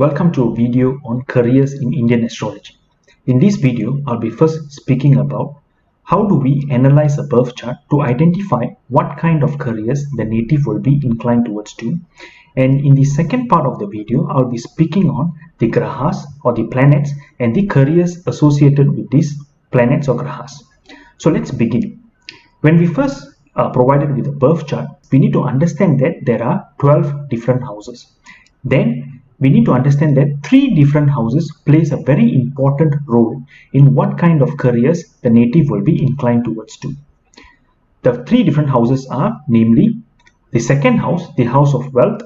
Welcome to a video on careers in Indian astrology. In this video, I'll be first speaking about how do we analyze a birth chart to identify what kind of careers the native will be inclined towards to. And in the second part of the video, I'll be speaking on the grahas or the planets and the careers associated with these planets or grahas. So let's begin. When we first are provided with a birth chart, we need to understand that there are 12 different houses. Then we need to understand that 3 different houses plays a very important role in what kind of careers the native will be inclined towards to. The 3 different houses are namely the second house, the house of wealth,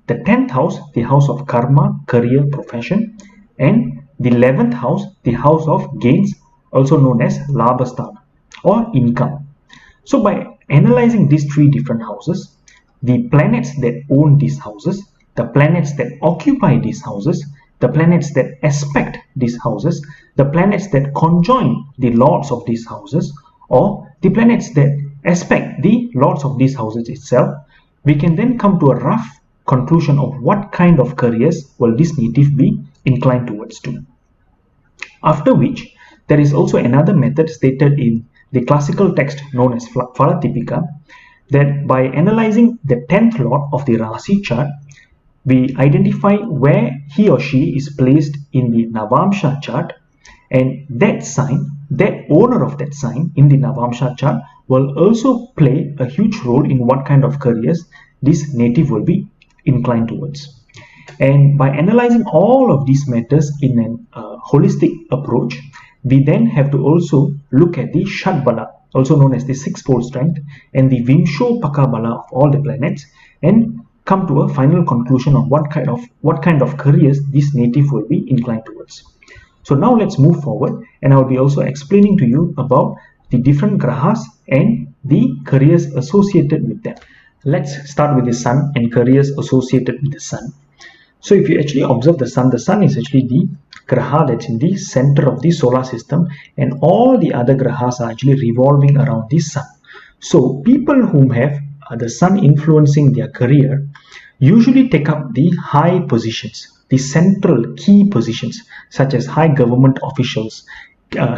the 10th house, the house of karma, career, profession, and the 11th house, the house of gains, also known as labhasthana or income. So by analyzing these 3 different houses, the planets that own these houses, the planets that occupy these houses, the planets that aspect these houses, the planets that conjoin the lords of these houses, or the planets that aspect the lords of these houses itself, we can then come to a rough conclusion of what kind of careers will this native be inclined towards to. After which, there is also another method stated in the classical text known as Phalatipika, that by analyzing the 10th lord of the Rasi chart, we identify where he or she is placed in the Navamsha chart, and that sign, that owner of that sign in the Navamsha chart will also play a huge role in what kind of careers this native will be inclined towards. And by analyzing all of these matters in a holistic approach, we then have to also look at the Shadbala, also known as the 6-fold strength, and the Vimsho Pakabala of all the planets, and come to a final conclusion on what kind of careers this native will be inclined towards. So now let's move forward, and I will be also explaining to you about the different grahas and the careers associated with them. Let's start with the sun and careers associated with the sun. So if you actually observe the sun is actually the graha that's in the center of the solar system, and all the other grahas are actually revolving around the sun. So people whom have the sun influencing their career usually take up the high positions, the central key positions, such as high government officials,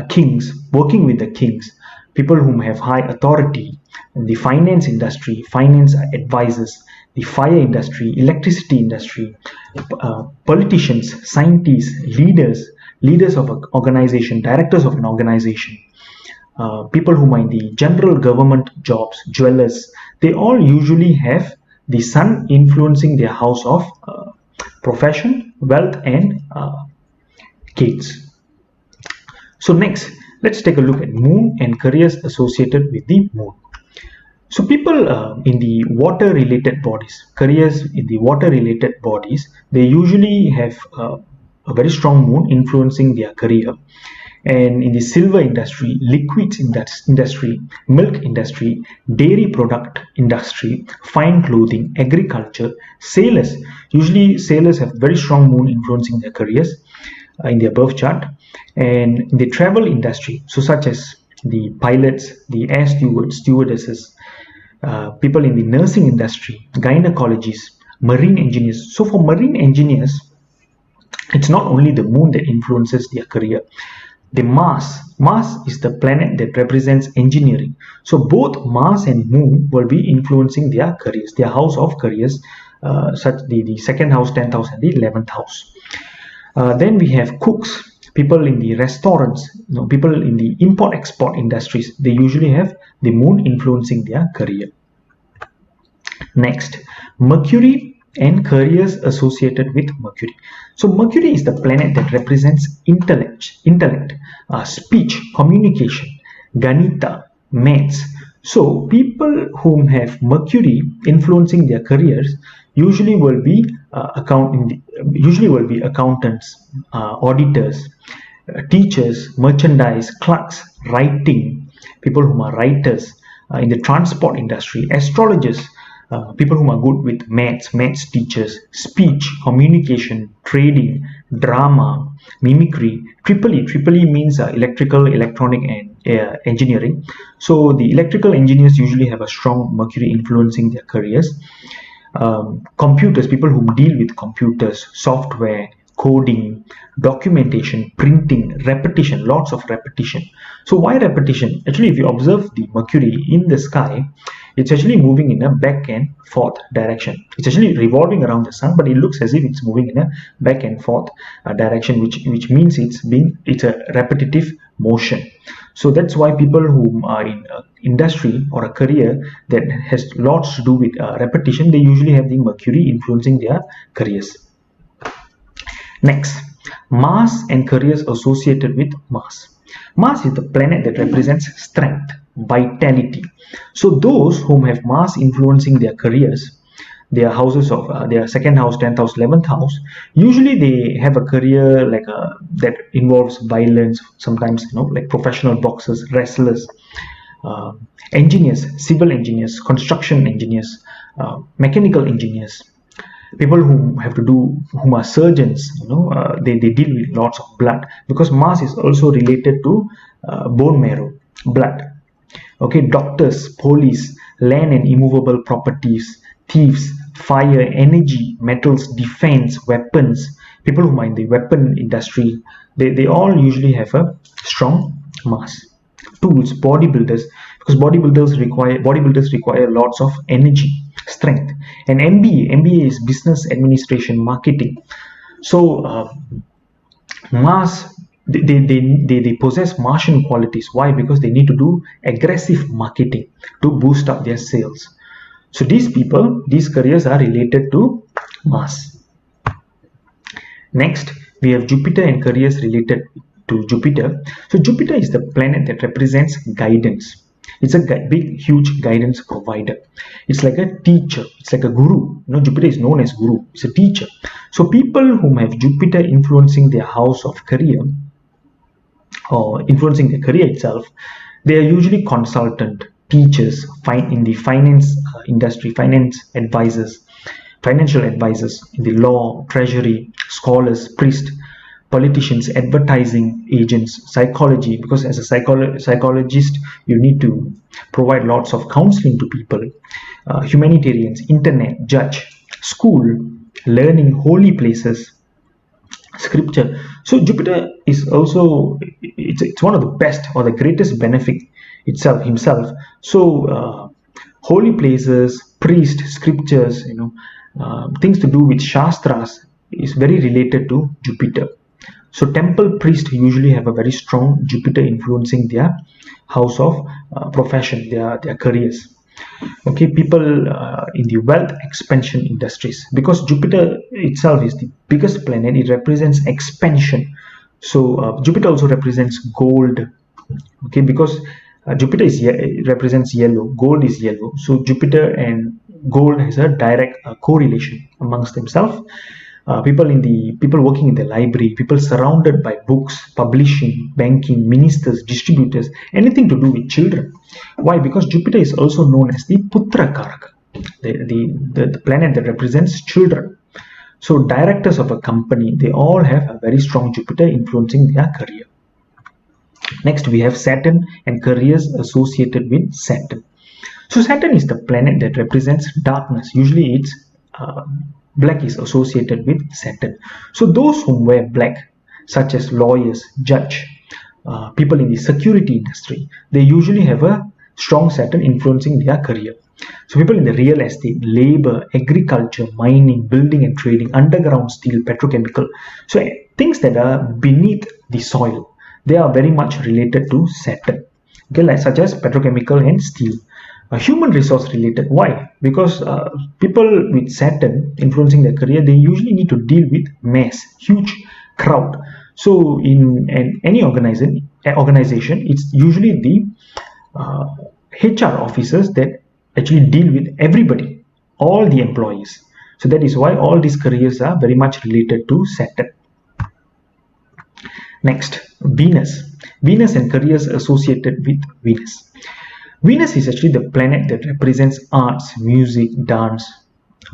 kings, working with the kings, people whom have high authority, the finance industry, finance advisors, the fire industry, electricity industry, politicians, scientists, leaders of an organization, directors of an organization, people who are in the general government jobs, jewelers, they all usually have the sun influencing their house of profession, wealth, and gains. So next, let's take a look at moon and careers associated with the moon. So people in the water-related bodies, careers in the water-related bodies, they usually have a very strong moon influencing their career. And in the silver industry, liquids industry, milk industry, dairy product industry, fine clothing, agriculture, sailors. Usually sailors have very strong moon influencing their careers in their birth chart. And in the travel industry, so such as the pilots, the air stewards, stewardesses, people in the nursing industry, gynecologists, marine engineers. So for marine engineers, it's not only the moon that influences their career. The Mars is the planet that represents engineering. So both Mars and Moon will be influencing their careers, their house of careers, such the second house, 10th house, and the 11th house. Then we have cooks, people in the restaurants, people in the import-export industries. They usually have the Moon influencing their career. Next, Mercury and careers associated with Mercury. So Mercury is the planet that represents intellect, speech, communication, ganita, maths. So people whom have Mercury influencing their careers usually will be accountants, auditors, teachers, merchandise, clerks, writing, people whom are writers, in the transport industry, astrologers, people who are good with maths teachers, speech, communication, trading, drama, mimicry. Triple E means electrical, electronic, and engineering. So the electrical engineers usually have a strong Mercury influencing their careers. Computers, people who deal with computers, software, coding, documentation, printing, repetition, lots of repetition. So why repetition? Actually, if you observe the Mercury in the sky, it's actually moving in a back and forth direction. It's actually revolving around the sun, but it looks as if it's moving in a back and forth direction, which means it's a repetitive motion. So that's why people who are in industry or a career that has lots to do with repetition, they usually have the Mercury influencing their careers. Next, Mars and careers associated with Mars. Mars is the planet that represents strength, vitality. So those whom have Mars influencing their careers, their houses of their second house, 10th house, 11th house, usually they have a career like that involves violence, sometimes like professional boxers, wrestlers, uh, engineers, civil engineers, construction engineers, mechanical engineers, people whom are surgeons. They deal with lots of blood, because Mars is also related to bone marrow, blood. Okay, doctors, police, land and immovable properties, thieves, fire, energy, metals, defense, weapons, people who are in the weapon industry, they all usually have a strong Mars. Tools, bodybuilders, because bodybuilders require lots of energy, strength. And MBA is business administration, marketing. So Mars, they possess Martian qualities. Why? Because they need to do aggressive marketing to boost up their sales. So these careers are related to Mars. Next, we have Jupiter and careers related to Jupiter. So Jupiter is the planet that represents guidance. It's a big, huge guidance provider. It's like a teacher. It's like a guru. Jupiter is known as guru. It's a teacher. So people whom have Jupiter influencing their house of career or influencing their career itself, they are usually consultant, teachers, in the finance industry, financial advisors in the law, treasury, scholars, priests, politicians, advertising agents, psychology, because as a psychologist you need to provide lots of counseling to people, humanitarians, internet, judge, school, learning, holy places, scripture. So Jupiter is also, it's one of the best or the greatest benefit himself. So holy places, priest, scriptures, things to do with shastras is very related to Jupiter. So temple priests usually have a very strong Jupiter influencing their house of profession, their careers. Okay, people in the wealth expansion industries, because Jupiter itself is the biggest planet, it represents expansion. So Jupiter also represents gold. Okay, because Jupiter represents yellow, gold is yellow. So Jupiter and gold has a direct correlation amongst themselves. People working in the library, people surrounded by books, publishing, banking, ministers, distributors, anything to do with children. Why? Because Jupiter is also known as the Putra Karaka, the planet that represents children. So directors of a company, they all have a very strong Jupiter influencing their career. Next, we have Saturn and careers associated with Saturn. So Saturn is the planet that represents darkness. Usually it's black is associated with Saturn. So those who wear black, such as lawyers, judge, people in the security industry, they usually have a strong Saturn influencing their career. So people in the real estate, labor, agriculture, mining, building and trading, underground steel, petrochemical, so things that are beneath the soil, they are very much related to Saturn. Okay, like such as petrochemical and steel. Human resource related. Why? Because people with Saturn influencing their career, they usually need to deal with mass, huge crowd. So in any organization, it's usually the HR officers that actually deal with everybody, all the employees. So that is why all these careers are very much related to Saturn. Next, Venus. Venus and careers associated with Venus. Venus is actually the planet that represents arts, music, dance.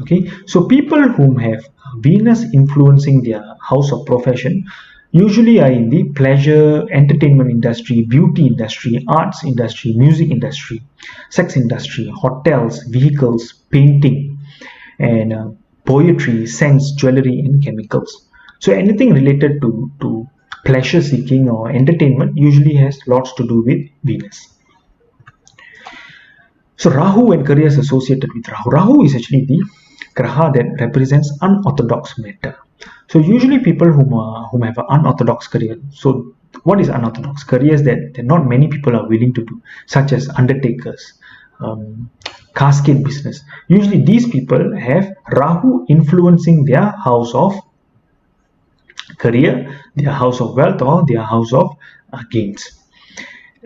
Okay, so people whom have Venus influencing their house of profession usually are in the pleasure, entertainment industry, beauty industry, arts industry, music industry, sex industry, hotels, vehicles, painting, and poetry, scents, jewelry, and chemicals. So anything related to pleasure seeking or entertainment usually has lots to do with Venus. So Rahu and careers associated with Rahu. Rahu is actually the graha that represents unorthodox matter. So usually people whom have an unorthodox career. So what is unorthodox? Careers that not many people are willing to do, such as undertakers, casket business. Usually these people have Rahu influencing their house of career, their house of wealth, or their house of gains.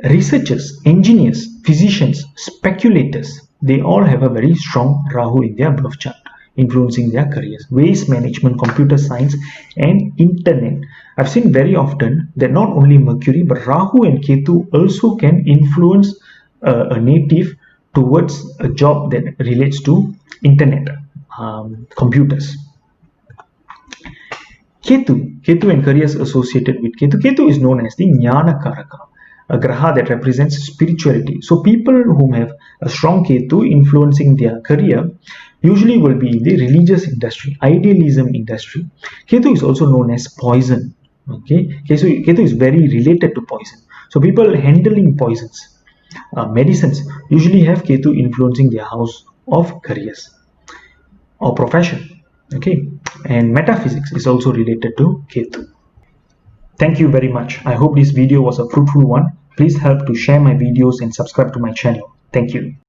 Researchers, engineers, physicians, speculators, they all have a very strong Rahu in their birth chart, influencing their careers. Waste management, computer science, and internet. I've seen very often that not only Mercury but Rahu and Ketu also can influence a native towards a job that relates to internet, computers. Ketu and careers associated with Ketu. Ketu is known as the Jnana Karaka, a graha that represents spirituality. So people who have a strong Ketu influencing their career usually will be in the religious industry, idealism industry. Ketu is also known as poison. Okay, Ketu is very related to poison. So people handling poisons, medicines usually have Ketu influencing their house of careers or profession. Okay, and metaphysics is also related to Ketu. Thank you very much. I hope this video was a fruitful one. Please help to share my videos and subscribe to my channel. Thank you.